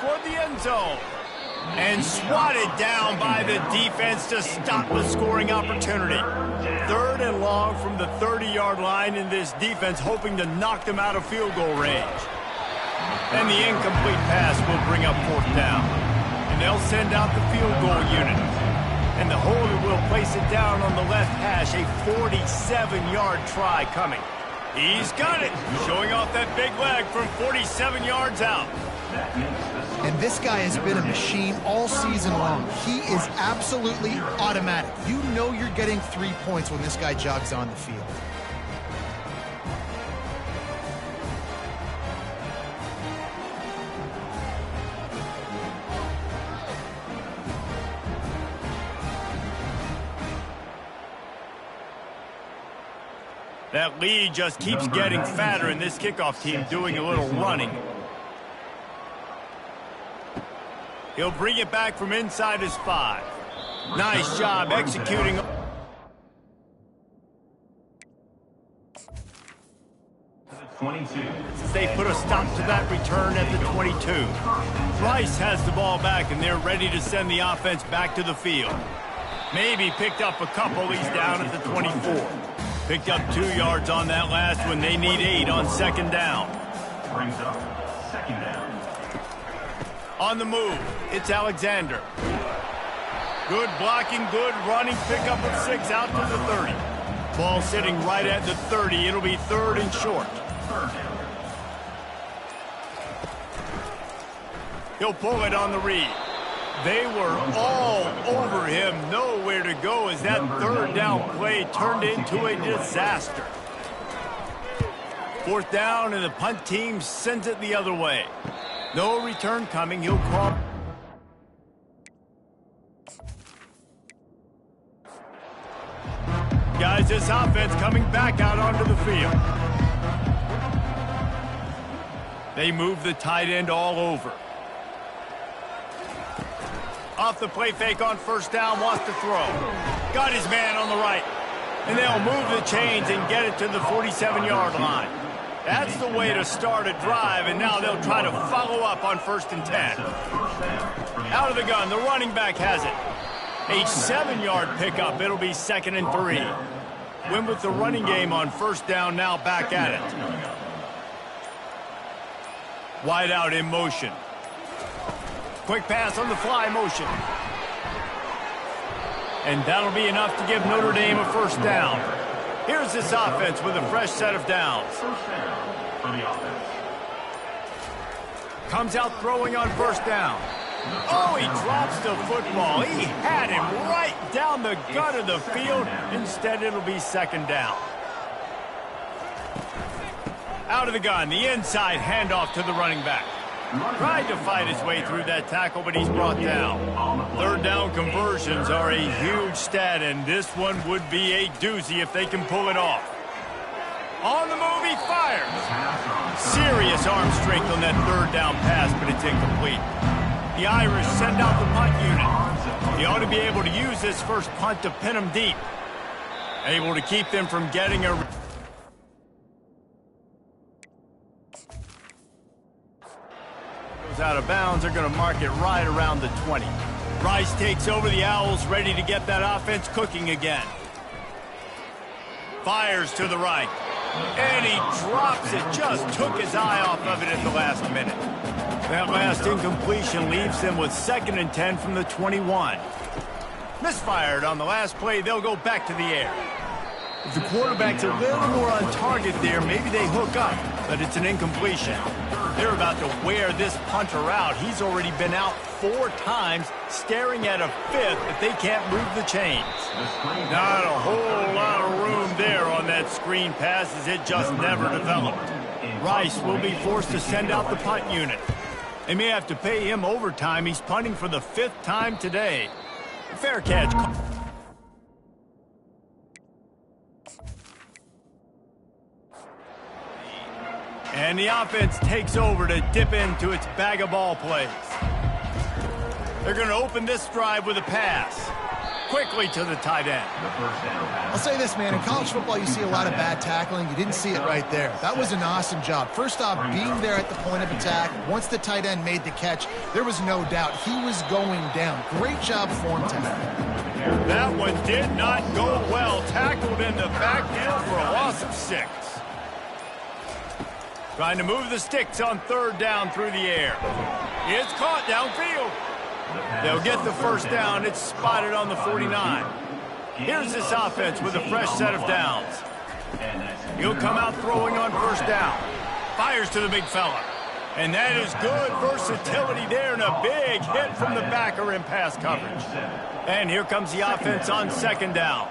toward the end zone. And swatted down by the defense to stop the scoring opportunity. 3rd and long from the 30-yard line, in this defense hoping to knock them out of field goal range. And the incomplete pass will bring up 4th down. And they'll send out the field goal unit. And the holder will place it down on the left hash, a 47-yard try coming. He's got it, showing off that big leg from 47 yards out. And this guy has been a machine all season long. He is absolutely automatic. You know you're getting 3 points when this guy jogs on the field. That lead just keeps getting fatter, and this kickoff team doing a little running. He'll bring it back from inside his 5. Nice job executing. They put a stop to that return at the 22. Rice has the ball back, and they're ready to send the offense back to the field. Maybe picked up a couple. He's down at the 24. Picked up 2 yards on that last one. They need 8 on 2nd down. Brings up 2nd down. On the move, it's Alexander. Good blocking, good running, pickup of 6 out to the 30. Ball sitting right at the 30. It'll be 3rd and short. He'll pull it on the read. They were all over him, nowhere to go as that 3rd down play turned into a disaster. 4th down, and the punt team sends it the other way. No return coming. He'll call. Guys, this offense coming back out onto the field. They move the tight end all over. Off the play fake on 1st down, wants to throw. Got his man on the right. And they'll move the chains and get it to the 47-yard line. That's the way to start a drive, and now they'll try to follow up on 1st and 10. Out of the gun, the running back has it. A 7-yard pickup. It'll be 2nd and 3. Win with the running game on 1st down, now back at it. Wide out in motion. Quick pass on the fly motion. And that'll be enough to give Notre Dame a 1st down. Here's this offense with a fresh set of downs. Comes out throwing on 1st down. Oh, he drops the football. He had him right down the gut of the field. Instead, it'll be 2nd down. Out of the gun, the inside handoff to the running back. Tried to fight his way through that tackle, but he's brought down. 3rd down conversions are a huge stat, and this one would be a doozy if they can pull it off. On the move, he fires. Serious arm strength on that 3rd down pass, but it's incomplete. The Irish send out the punt unit. He ought to be able to use this first punt to pin them deep. Able to keep them from getting a... out of bounds. They're going to mark it right around the 20. Rice takes over. The Owls ready to get that offense cooking again. Fires to the right. And he drops it. Just took his eye off of it at the last minute. That last incompletion leaves them with 2nd and 10 from the 21. Misfired on the last play. They'll go back to the air. If the quarterback's a little more on target there, maybe they hook up, but it's an incompletion. They're about to wear this punter out. He's already been out 4 times, staring at a 5th if they can't move the chains. Not a whole lot of room there on that screen pass as it just never developed. Rice will be forced to send out the punt unit. They may have to pay him overtime. He's punting for the 5th time today. Fair catch. And the offense takes over to dip into its bag of ball plays. They're going to open this drive with a pass. quickly to the tight end. I'll say this, man. In college football, you see a lot of bad tackling. You didn't see it right there. That was an awesome job. First off, being there at the point of attack. Once the tight end made the catch, there was no doubt he was going down. Great job for him tonight. That one did not go well. Tackled in the backfield for a loss of 6. Trying to move the sticks on 3rd down through the air. It's caught downfield. They'll get the first down. It's spotted on the 49. Here's this offense with a fresh set of downs. He'll come out throwing on 1st down. Fires to the big fella. And that is good versatility there and a big hit from the backer in pass coverage. And here comes the offense on 2nd down.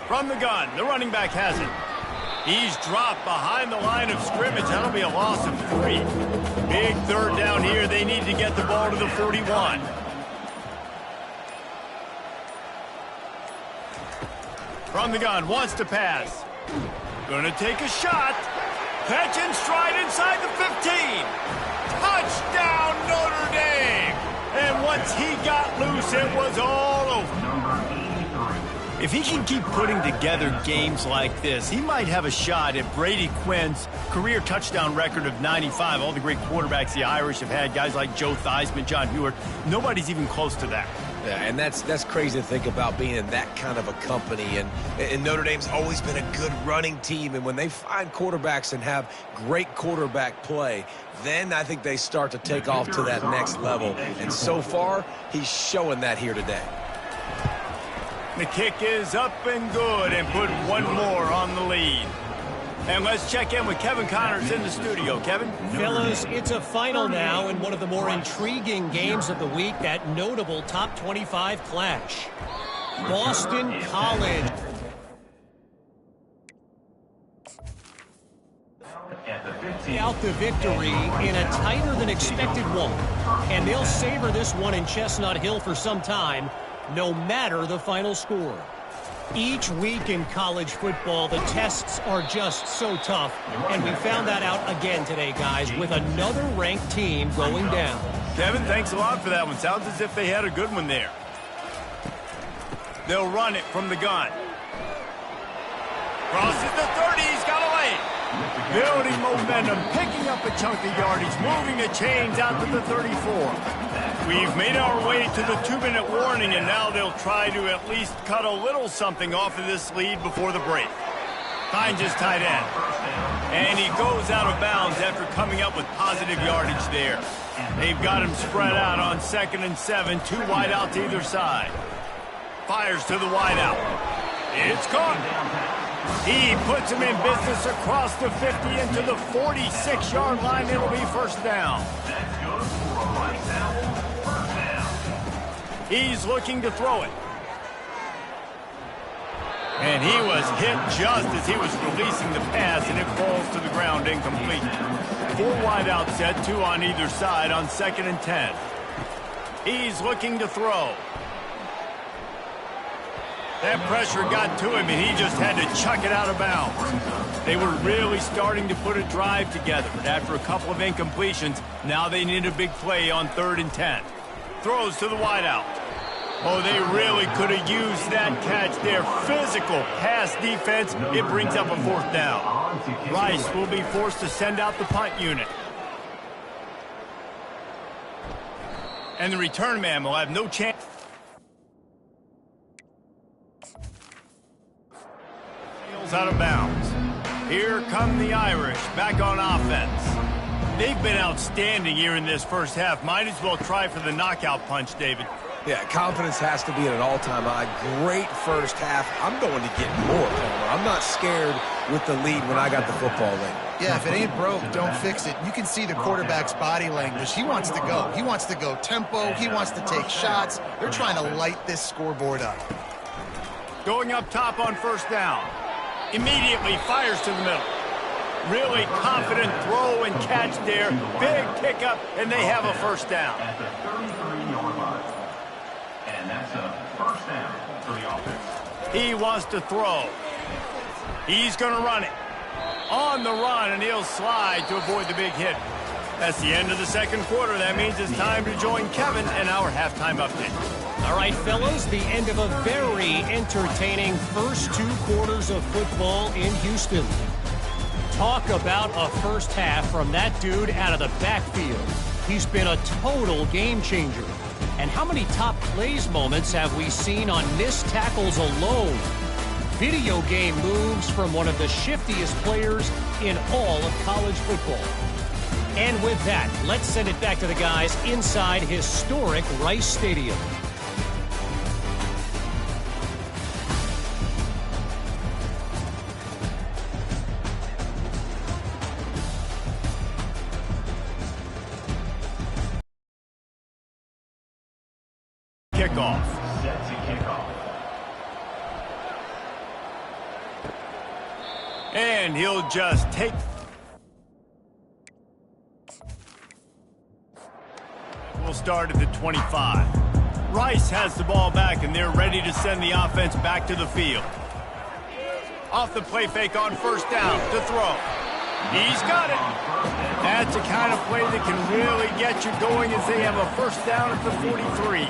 From the gun, the running back has it. He's dropped behind the line of scrimmage. That'll be a loss of 3. Big 3rd down here. They need to get the ball to the 41. From the gun, wants to pass. Gonna take a shot. Catch and stride inside the 15. Touchdown, Notre Dame. And once he got loose, it was all over. If he can keep putting together games like this, he might have a shot at Brady Quinn's career touchdown record of 95. All the great quarterbacks the Irish have had, guys like Joe Theismann, John Hewart, nobody's even close to that. Yeah, and that's crazy to think about being in that kind of a company. And Notre Dame's always been a good running team. And when they find quarterbacks and have great quarterback play, then I think they start to take off to that next level. And so far, he's showing that here today. The kick is up and good and put one more on the lead. And let's check in with Kevin Connors in the studio. Kevin? Fellas, it's a final now in one of the more intriguing games of the week, that notable top 25 clash. Boston College. Out the victory in a tighter than expected one. And they'll savor this one in Chestnut Hill for some time, no matter the final score. Each week in college football, the tests are just so tough, and we found that out again today, guys, with another ranked team going down. Kevin, thanks a lot for that one. Sounds as if they had a good one there. They'll run it from the gun. Crosses the 30, he's got a lane. Building momentum, picking up a chunk of yardage, moving the chains out to the 34. We've made our way to the 2-minute warning, and now they'll try to at least cut a little something off of this lead before the break. Finds his tight end. And he goes out of bounds after coming up with positive yardage there. They've got him spread out on 2nd and 7, 2 wide out to either side. Fires to the wide out. It's caught. He puts him in business across the 50 into the 46-yard line. It'll be 1st down. He's looking to throw it. And he was hit just as he was releasing the pass, and it falls to the ground incomplete. 4 wide out set, 2 on either side on 2nd and 10. He's looking to throw. That pressure got to him, and he just had to chuck it out of bounds. They were really starting to put a drive together, but after a couple of incompletions, now they need a big play on 3rd and 10. Throws to the wideout. Oh, they really could have used that catch there. Physical pass defense. It brings up a 4th down. Rice will be forced to send out the punt unit. And the return man will have no chance. Out of bounds. Here come the Irish back on offense. They've been outstanding here in this first half. Might as well try for the knockout punch, David. Yeah, confidence has to be at an all-time high. Great first half. I'm going to get more, Palmer. I'm not scared with the lead when I got the football late. Yeah, if it ain't broke, don't fix it. You can see the quarterback's body language. He wants to go. He wants to go tempo. He wants to take shots. They're trying to light this scoreboard up. Going up top on 1st down. Immediately fires to the middle. Really confident throw and catch there. Big pickup, and they have a 1st down. At the 33-yard line. And that's a 1st down for the offense. He wants to throw. He's going to run it. On the run, and he'll slide to avoid the big hit. That's the end of the second quarter. That means it's time to join Kevin in our halftime update. All right, fellas, the end of a very entertaining first 2 quarters of football in Houston. Talk about a first half from that dude out of the backfield. He's been a total game changer. And how many top plays moments have we seen on missed tackles alone? Video game moves from one of the shiftiest players in all of college football. And with that, let's send it back to the guys inside historic Rice Stadium. Kickoff. Set to kickoff. And he'll just take... We'll start at the 25. Rice has the ball back, and they're ready to send the offense back to the field. Off the play fake on first down to throw. He's got it. That's the kind of play that can really get you going as they have a first down at the 43.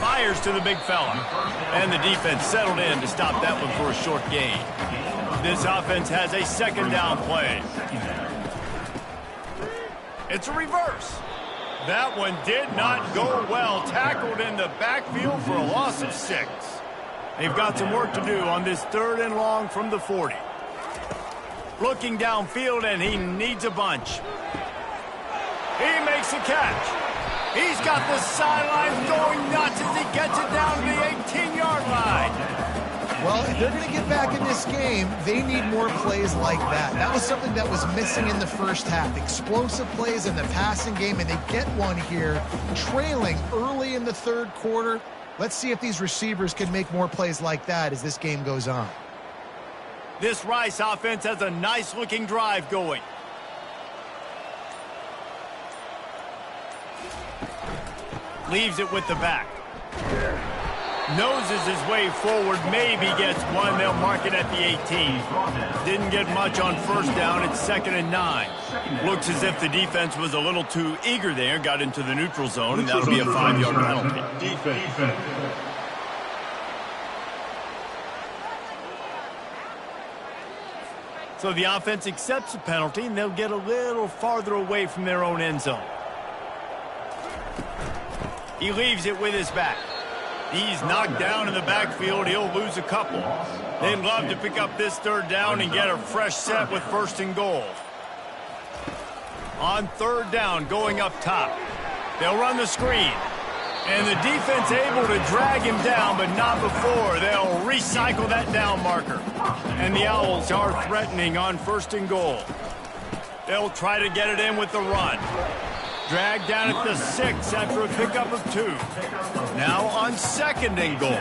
Fires to the big fella. And the defense settled in to stop that one for a short gain. This offense has a second down play. It's a reverse. That one did not go well. Tackled in the backfield for a loss of 6. They've got some work to do on this 3rd and long from the 40. Looking downfield, and he needs a bunch. He makes a catch. He's got the sidelines going nuts as he gets it down to the 18-yard line. Well, if they're going to get back in this game, they need more plays like that. That was something that was missing in the first half. Explosive plays in the passing game, and they get one here, trailing early in the 3rd quarter. Let's see if these receivers can make more plays like that as this game goes on. This Rice offense has a nice-looking drive going. Leaves it with the back. Noses his way forward, maybe gets one. They'll mark it at the 18. Didn't get much on first down. It's 2nd and 9. Looks as if the defense was a little too eager there. Got into the neutral zone, and that'll be a 5-yard penalty. Defense. So the offense accepts the penalty, and they'll get a little farther away from their own end zone. He leaves it with his back. He's knocked down in the backfield. He'll lose a couple. They'd love to pick up this 3rd down and get a fresh set with 1st and goal. On 3rd down, going up top. They'll run the screen. And the defense able to drag him down, but not before. They'll recycle that down marker. And the Owls are threatening on 1st and goal. They'll try to get it in with the run. Dragged down at the 6 after a pickup of 2. Now on 2nd and goal.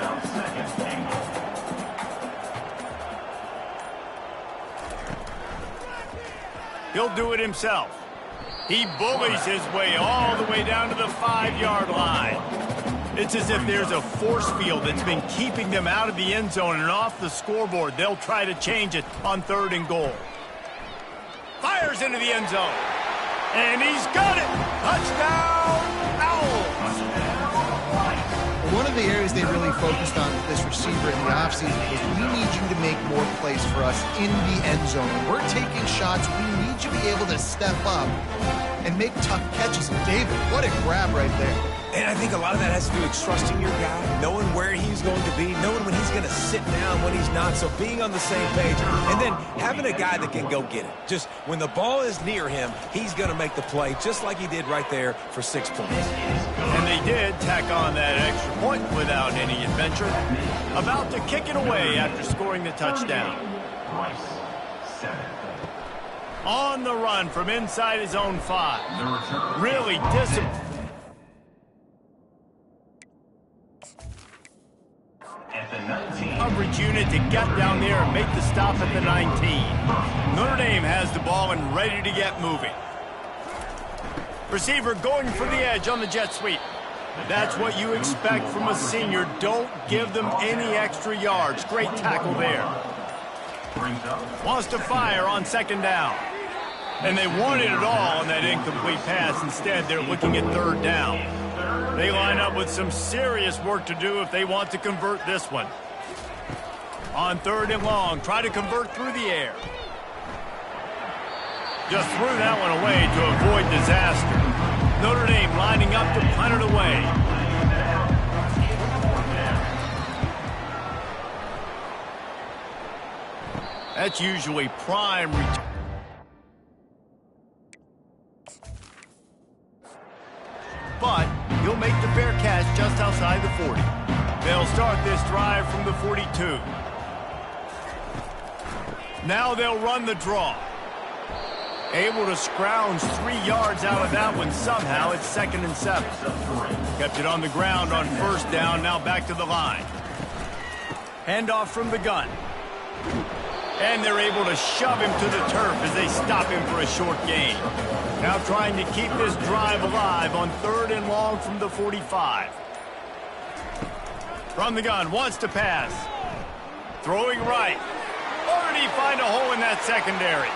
He'll do it himself. He bullies his way all the way down to the 5-yard line. It's as if there's a force field that's been keeping them out of the end zone and off the scoreboard. They'll try to change it on 3rd and goal. Fires into the end zone. And he's got it! Touchdown, Owls! One of the areas they really focused on with this receiver in the offseason was we need you to make more plays for us in the end zone. When we're taking shots, we need you to be able to step up and make tough catches. And David, what a grab right there. And I think a lot of that has to do with trusting your guy, knowing where he's going to be, knowing when he's going to sit down, when he's not, so being on the same page, and then having a guy that can go get it. Just when the ball is near him, he's going to make the play, just like he did right there for 6 points. And they did tack on that extra point without any adventure. About to kick it away after scoring the touchdown. Rice, 7. On the run from inside his own 5. Really disappointing. Coverage unit to get down there and make the stop at the 19. Notre Dame has the ball and ready to get moving. Receiver going for the edge on the jet sweep. That's what you expect from a senior. Don't give them any extra yards. Great tackle there. Brings up. Wants to fire on second down. And they wanted it all on that incomplete pass. Instead, they're looking at third down. They line up with some serious work to do if they want to convert this one. On third and long, try to convert through the air. Just threw that one away to avoid disaster. Notre Dame lining up to punt it away. That's usually prime return. But he'll make the fair catch just outside the 40. They'll start this drive from the 42. Now they'll run the draw. Able to scrounge 3 yards out of that one somehow. It's 2nd and 7. Kept it on the ground on first down. Now back to the line. Handoff from the gun. And they're able to shove him to the turf as they stop him for a short gain. Now trying to keep this drive alive on third and long from the 45. From the gun, wants to pass. Throwing right. Or did he find a hole in that secondary?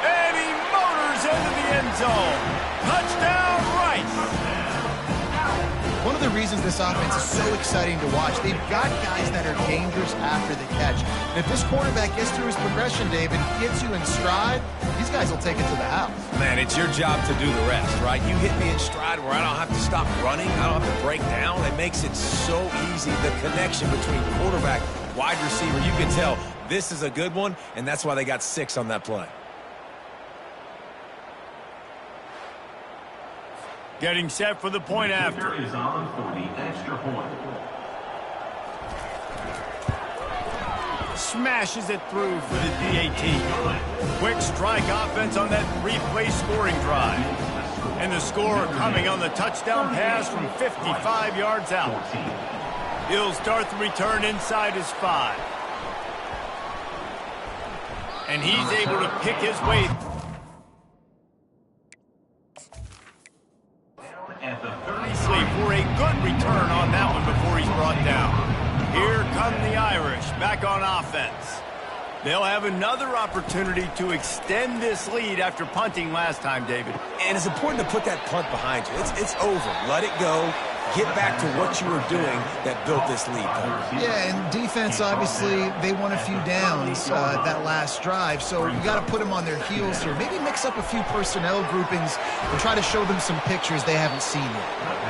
And he motors into the end zone. Touchdown, Rice. One of the reasons this offense is so exciting to watch, they've got guys that are dangerous after the catch. And if this quarterback gets through his progression, David, gets you in stride, these guys will take it to the house. Man, it's your job to do the rest, right? You hit me in stride where I don't have to stop running. I don't have to break down. It makes it so easy. The connection between quarterback, wide receiver, you can tell this is a good one, and that's why they got 6 on that play. Getting set for the point after. Is on for the extra point. Smashes it through for the DAT. Quick strike offense on that 3-play scoring drive. And the score coming on the touchdown pass from 55 yards out. He'll start the return inside his 5. And he's able to pick his way. Nicely for a good return on that one before he's brought down. Here come the Irish back on offense. They'll have another opportunity to extend this lead after punting last time, David. And it's important to put that punt behind you. It's over. Let it go. Get back to what you were doing that built this lead. Yeah, and defense, obviously, they won a few downs that last drive, so you got to put them on their heels here. Maybe mix up a few personnel groupings and try to show them some pictures they haven't seen yet.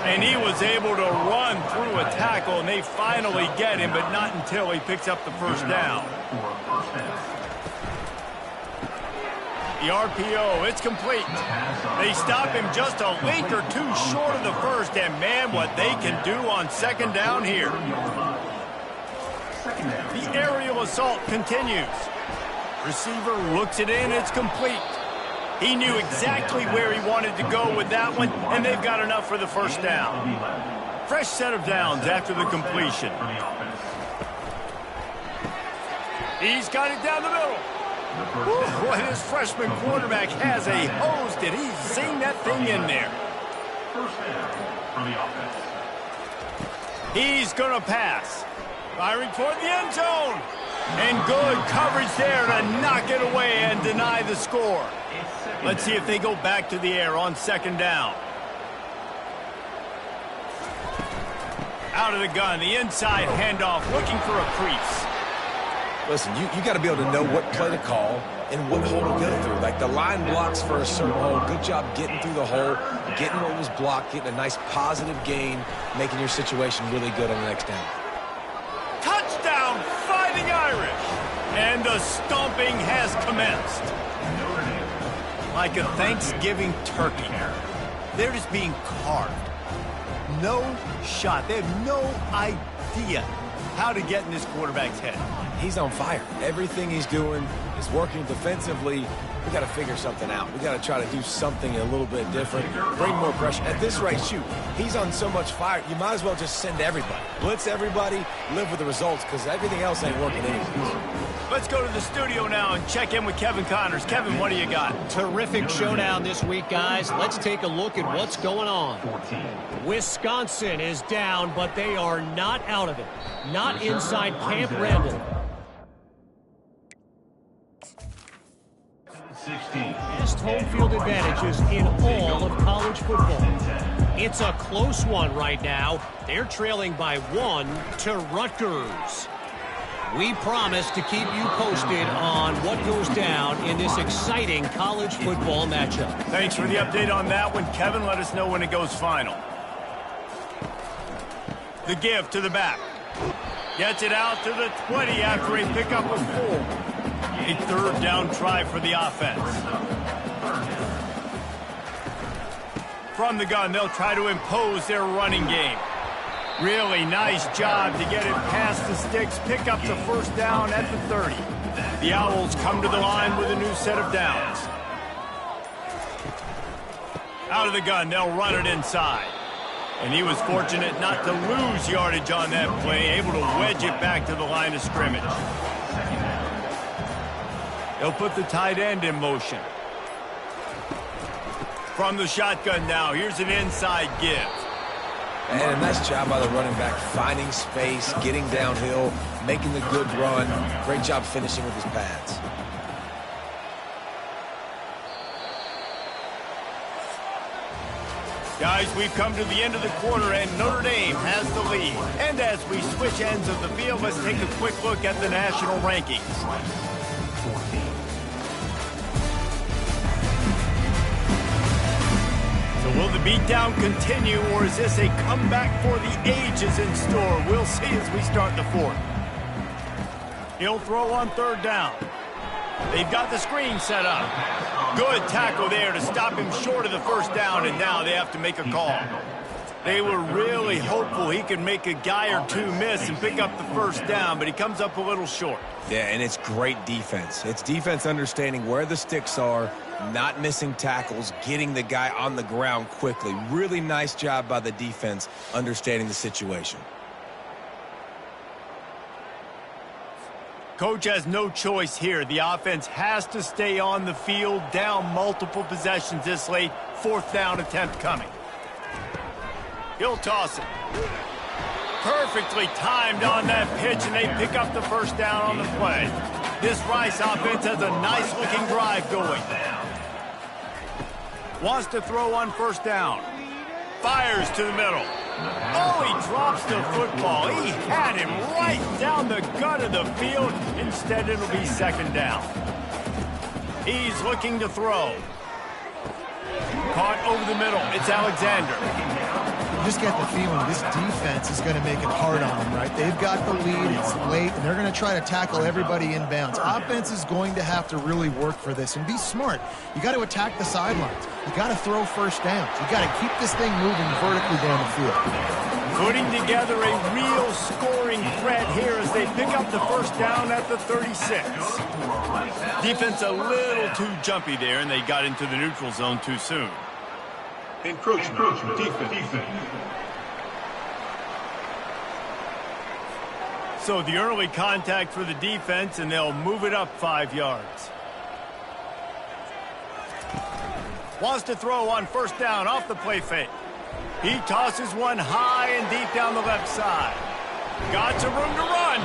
And he was able to run through a tackle, and they finally get him, but not until he picks up the first down. The RPO, it's complete. They stop him just a link or two short of the first, and man, what they can do on second down here. The aerial assault continues. Receiver looks it in, it's complete. He knew exactly where he wanted to go with that one, and they've got enough for the first down. Fresh set of downs after the completion. He's got it down the middle. Ooh, boy, this freshman quarterback has a hose. Did he zing that thing in there? First down for the offense. He's going to pass. Firing toward the end zone. And good coverage there to knock it away and deny the score. Let's see if they go back to the air on second down. Out of the gun, the inside handoff, looking for a crease. Listen, you got to be able to know what play to call and what hole to go through. Like the line blocks for a certain hole. Good job getting through the hole, getting what was blocked, getting a nice positive gain, making your situation really good on the next down. Touchdown, Fighting Irish! And the stomping has commenced. Like a Thanksgiving turkey. They're just being carved. No shot. They have no idea how to get in this quarterback's head. He's on fire. Everything he's doing is working defensively. We got to figure something out. We got to try to do something a little bit different, bring more pressure. At this rate, shoot, he's on so much fire, you might as well just send everybody. Blitz everybody, live with the results, because everything else ain't working anyways. Let's go to the studio now and check in with Kevin Connors. Kevin, what do you got? Terrific showdown this week, guys. Let's take a look at what's going on. Wisconsin is down, but they are not out of it. Not inside Camp Randall. Best home field advantages in all of college football. It's a close one right now. They're trailing by 1 to Rutgers. We promise to keep you posted on what goes down in this exciting college football matchup. Thanks for the update on that one, Kevin. Let us know when it goes final. The give to the back. Gets it out to the 20 after a pickup of 4. A third down try for the offense. From the gun, they'll try to impose their running game. Really nice job to get it past the sticks, pick up the first down at the 30. The Owls come to the line with a new set of downs. Out of the gun, they'll run it inside. And he was fortunate not to lose yardage on that play, able to wedge it back to the line of scrimmage. They'll put the tight end in motion. From the shotgun now, here's an inside give. And a nice job by the running back, finding space, getting downhill, making the good run. Great job finishing with his pads. Guys, we've come to the end of the quarter, and Notre Dame has the lead. And as we switch ends of the field, let's take a quick look at the national rankings. So will the beatdown continue, or is this a comeback for the ages in store? We'll see as we start the fourth. He'll throw on third down. They've got the screen set up. Good tackle there to stop him short of the first down, and now they have to make a call. They were really hopeful he could make a guy or two miss and pick up the first down, but he comes up a little short. Yeah, and it's great defense. It's defense understanding where the sticks are, not missing tackles, getting the guy on the ground quickly. Really nice job by the defense understanding the situation. Coach has no choice here. The offense has to stay on the field, down multiple possessions this late. Fourth down attempt coming. He'll toss it. Perfectly timed on that pitch, and they pick up the first down on the play. This Rice offense has a nice-looking drive going. Wants to throw on first down. Fires to the middle. Oh, he drops the football. He had him right down the gut of the field. Instead, it'll be second down. He's looking to throw. Caught over the middle. It's Alexander. You just get the feeling this defense is going to make it hard on them, right? They've got the lead, it's late, and they're going to try to tackle everybody inbounds. Offense is going to have to really work for this and be smart. You got to attack the sidelines. You got to throw first downs. You got to keep this thing moving vertically down the field. Putting together a real scoring threat here as they pick up the first down at the 36. Defense a little too jumpy there, and they got into the neutral zone too soon. Encroachment defense. So the early contact for the defense, and they'll move it up 5 yards. Wants to throw on first down off the play fake. He tosses one high and deep down the left side. Got some room to run.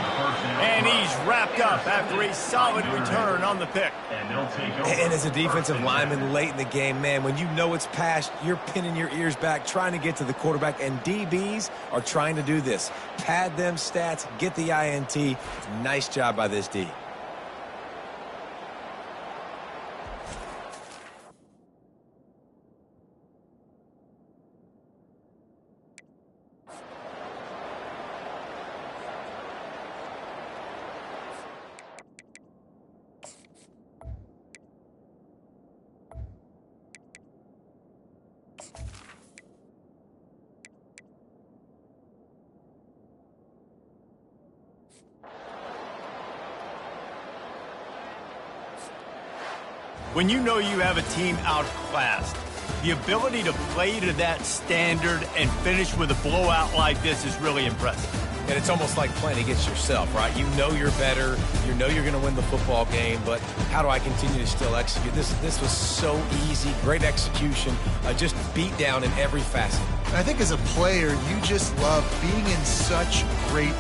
And he's wrapped up after a solid return on the pick. And as a defensive lineman late in the game, man, when you know it's past, you're pinning your ears back, trying to get to the quarterback, and DBs are trying to do this. Pad them stats, get the INT. Nice job by this D. When you know you have a team outclassed, the ability to play to that standard and finish with a blowout like this is really impressive. And it's almost like playing against yourself, right? You know you're better. You know you're going to win the football game, but how do I continue to still execute? This was so easy. Great execution. Just beat down in every facet. I think as a player, you just love being in such great